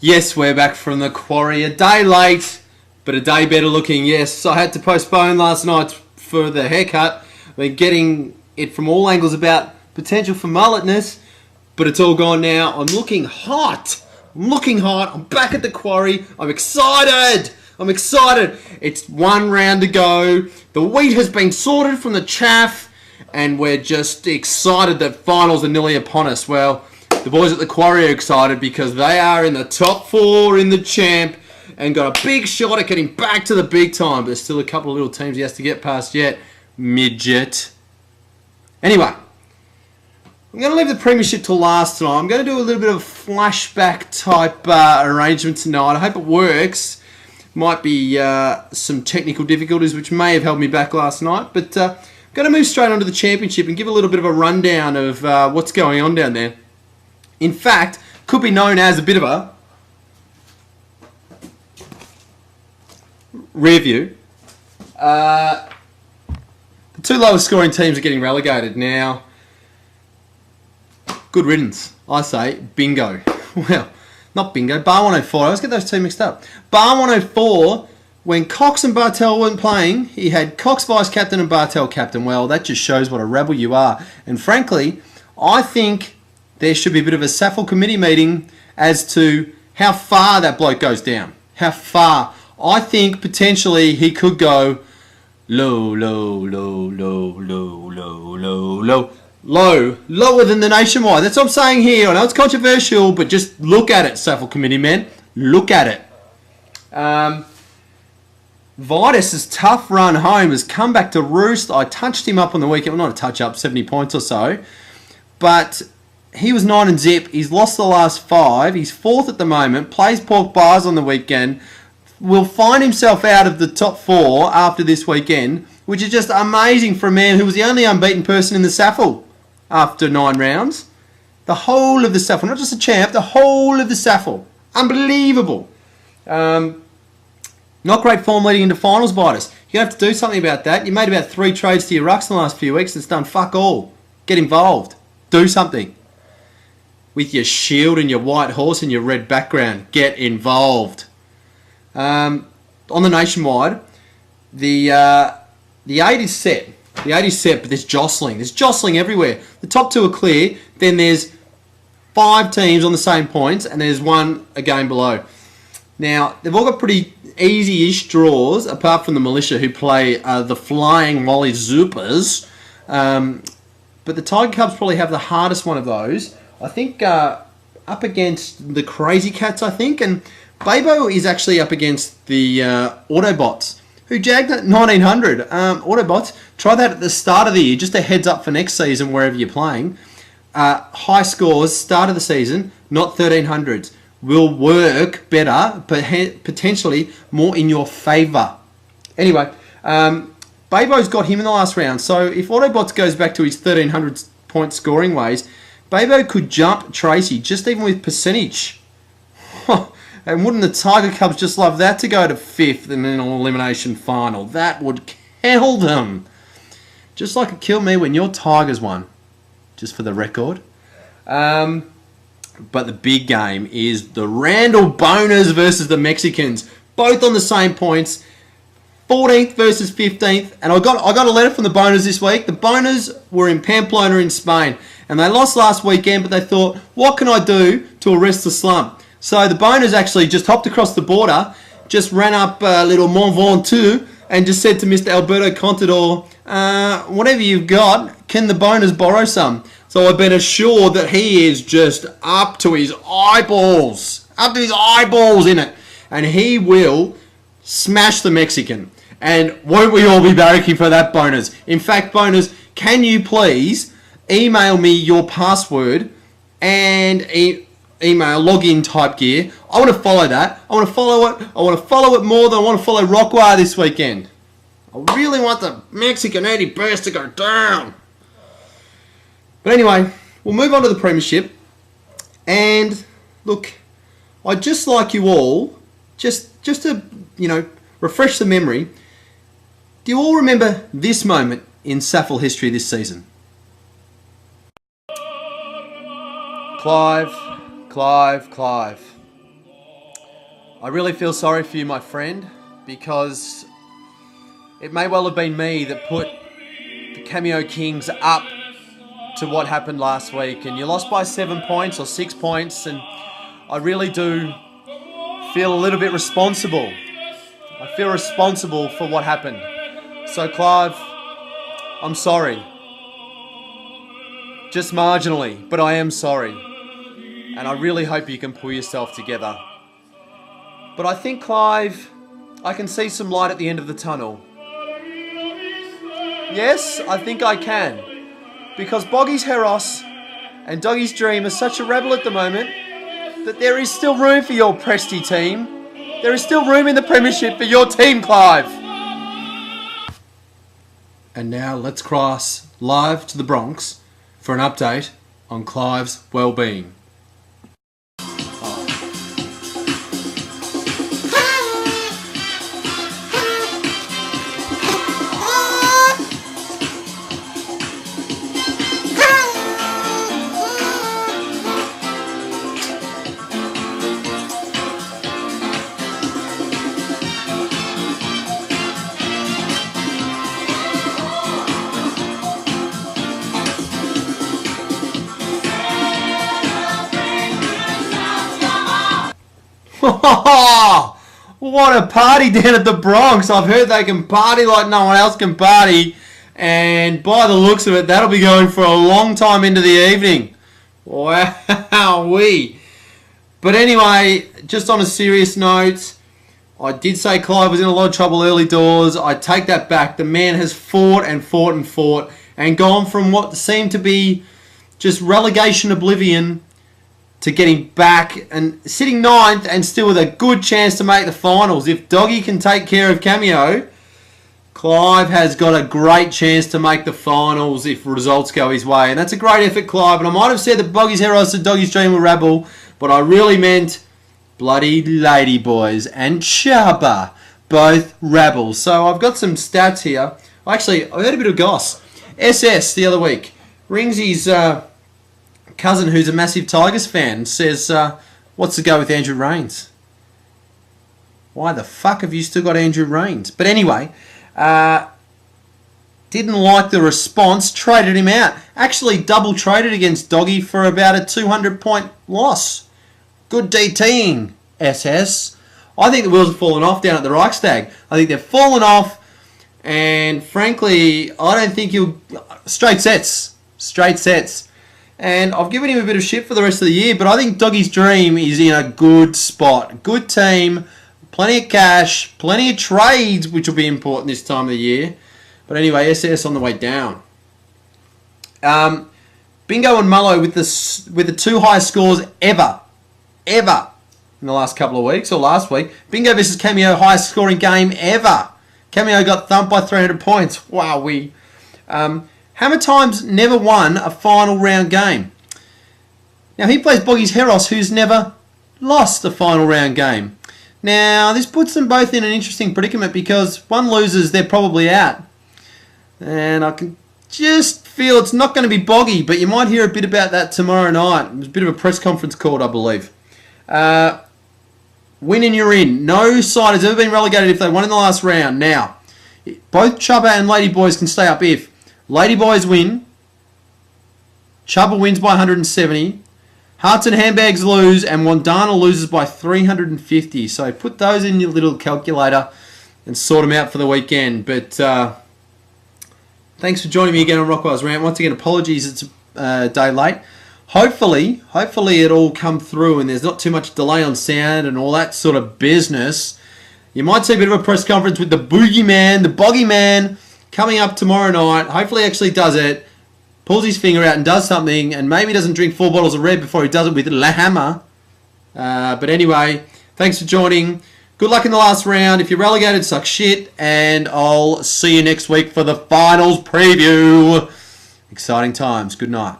Yes, we're back from the quarry. A day late, but a day better looking. Yes, I had to postpone last night for the haircut. We're getting it from all angles about potential for mulletness, but it's all gone now. I'm looking hot. I'm back at the quarry. I'm excited. It's one round to go. The wheat has been sorted from the chaff, and we're just excited that finals are nearly upon us. Well, the boys at the quarry are excited because they are in the top four in the champ and got a big shot at getting back to the big time. But there's still a couple of little teams he has to get past yet. Midget. Anyway, I'm going to leave the premiership till last tonight. I'm going to do a little bit of a flashback type arrangement tonight. I hope it works. Might be some technical difficulties which may have held me back last night. But I'm going to move straight on to the championship and give a little bit of a rundown of what's going on down there. In fact, could be known as a bit of a review. The two lowest scoring teams are getting relegated now. Good riddance, I say. Bingo. Well, not bingo. Bar 104. I always get those two mixed up. Bar 104, when Cox and Bartel weren't playing, he had Cox vice-captain and Bartel captain. Well, that just shows what a rebel you are. And frankly, I think there should be a bit of a SAFL committee meeting as to how far that bloke goes down. How far. I think potentially he could go lower than the nationwide. That's what I'm saying here. I know it's controversial, but just look at it, SAFL committee men. Look at it. Vitus's tough run home has come back to roost. I touched him up on the weekend. Well, not a touch up, 70 points or so. But he was 9 and zip. He's lost the last 5. He's 4th at the moment. Plays Pork Bars on the weekend. Will find himself out of the top 4 after this weekend, which is just amazing for a man who was the only unbeaten person in the SAFL after 9 rounds. The whole of the SAFL, not just the champ, the whole of the SAFL. Unbelievable. Not great form leading into finals, Vitus. You have to do something about that. You made about 3 trades to your rucks in the last few weeks and it's done fuck all. Get involved. Do something. With your shield and your white horse and your red background. Get involved. On the nationwide, the 8 is set. The 8 is set, but there's jostling. There's jostling everywhere. The top 2 are clear. Then there's 5 teams on the same points, and there's 1 a game below. Now, they've all got pretty easy-ish draws, apart from the militia who play the Flying Wally Zoopers. But the Tiger Cubs probably have the hardest one of those. I think up against the Crazy Cats, I think. And Babo is actually up against the Autobots, who jagged at 1900. Autobots, try that at the start of the year, just a heads up for next season, wherever you're playing. High scores, start of the season, not 1300s. Will work better, but potentially more in your favour. Anyway, Babo's got him in the last round, so if Autobots goes back to his 1300 point scoring ways, Babo could jump Tracy, just even with percentage. And wouldn't the Tiger Cubs just love that to go to 5th in an elimination final? That would kill them. Just like it killed me when your Tigers won. Just for the record. But the big game is the Randall Boners versus the Mexicans. Both on the same points. 14th versus 15th. And I got a letter from the Boners this week. The Boners were in Pamplona in Spain. And they lost last weekend, but they thought, what can I do to arrest the slump? So the Boners actually just hopped across the border, just ran up little Mont Ventoux, and just said to Mr. Alberto Contador, whatever you've got, can the Boners borrow some? So I've been assured that he is just up to his eyeballs in it. And he will smash the Mexican. And won't we all be barracking for that, Boners? In fact, Boners, can you please email me your password and email login type gear? I want to follow that. I want to follow it more than I want to follow Rockwire this weekend. I really want the Mexican Eddie Burst to go down. But anyway, we'll move on to the premiership. And look, I'd just like you all, just to, refresh the memory. Do you all remember this moment in SAFL history this season? Clive. I really feel sorry for you, my friend, because it may well have been me that put the Cameo Kings up to what happened last week, and you lost by 7 points or 6 points, and I really do feel a little bit responsible. I feel responsible for what happened. So Clive, I'm sorry. Just marginally, but I am sorry. And I really hope you can pull yourself together. But I think, Clive, I can see some light at the end of the tunnel. Yes, I think I can. Because Boggy's Heros and Doggy's Dream are such a rebel at the moment that there is still room for your Presty team. There is still room in the Premiership for your team, Clive. And now let's cross live to the Bronx for an update on Clive's well-being. What a party down at the Bronx. I've heard they can party like no one else can party. And by the looks of it, that'll be going for a long time into the evening. Wowee. But anyway, just on a serious note, I did say Clive was in a lot of trouble early doors. I take that back. The man has fought and fought and fought and gone from what seemed to be just relegation oblivion to getting back and sitting ninth and still with a good chance to make the finals. If Doggy can take care of Cameo, Clive has got a great chance to make the finals if results go his way. And that's a great effort, Clive. And I might have said that Boggy's Heros and Doggy's Dream were rebel, but I really meant bloody Ladyboys and Chubba, both rebels. So I've got some stats here. Actually, I heard a bit of goss. SS the other week rings his cousin, who's a massive Tigers fan, says, what's the go with Andrew Rains? Why the fuck have you still got Andrew Rains? But anyway, didn't like the response, traded him out. Actually double traded against Doggy for about a 200-point loss. Good DTing, SS. I think the wheels have fallen off down at the Reichstag. I think they've fallen off, and frankly, I don't think you'll... Straight sets. And I've given him a bit of shit for the rest of the year, but I think Doggy's Dream is in a good spot. Good team, plenty of cash, plenty of trades, which will be important this time of the year. But anyway, SS on the way down. Bingo and Mullo with the two highest scores ever in the last couple of weeks, or last week. Bingo versus Cameo, highest scoring game ever. Cameo got thumped by 300 points. Wowee. Hammer Time's never won a final round game. Now, he plays Boggy's Heros, who's never lost a final round game. Now, this puts them both in an interesting predicament because one loses, they're probably out. And I can just feel it's not going to be Boggy, but you might hear a bit about that tomorrow night. There's a bit of a press conference called, I believe. Win and you're in. No side has ever been relegated if they won in the last round. Now, both Chubba and Ladyboys can stay up if Ladyboys win, Chubba wins by 170, Hearts and Handbags lose, and Wandana loses by 350. So put those in your little calculator and sort them out for the weekend. But thanks for joining me again on Rockwell's Rant. Once again, apologies it's a day late. Hopefully it all come through and there's not too much delay on sound and all that sort of business. You might see a bit of a press conference with the Boogeyman, the Boggy Man, coming up tomorrow night. Hopefully he actually does it, pulls his finger out and does something, and maybe doesn't drink 4 bottles of red before he does it with La Hammer. But anyway, thanks for joining. Good luck in the last round. If you're relegated, suck shit, and I'll see you next week for the finals preview. Exciting times. Good night.